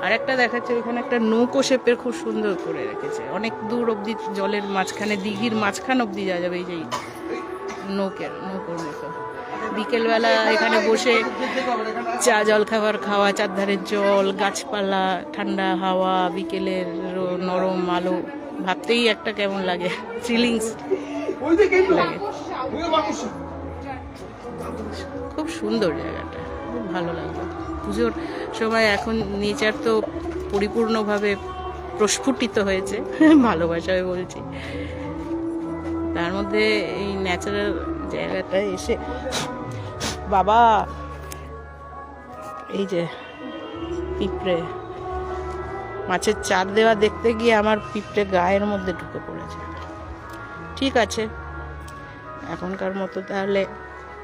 আর একটা দেখাচ্ছে ওইখানে একটা নৌকো শেপের খুব সুন্দর করে রেখেছে, অনেক দূর অব্দি জলের মাঝখানে, দিঘির মাঝখান অব্দি যাওয়া যাবে এই যে নৌকোর মতো। বিকেলবেলা এখানে বসে চা জল খাওয়া, চারধারের জল, গাছপালা, ঠান্ডা হাওয়া, বিকেলের নরম আলো, ভাবতেই একটা কেমন লাগে, ফিলিংস লাগে। খুব সুন্দর জায়গাটা, খুব ভালো লাগলো। পুজোর সময় এখন নেচার তো পরিপূর্ণভাবে প্রস্ফুটিত হয়েছে, ভালোবাসায় বলছি। তার মধ্যে এই ন্যাচারাল জায়গাটায় এসে বাবা, এই যে পিঁপড়ে, মাছের চার দেওয়া দেখতে গিয়ে আমার পিঁপড়ে গায়ের মধ্যে ঢুকে পড়েছে। ঠিক আছে, এখনকার মতো তাহলে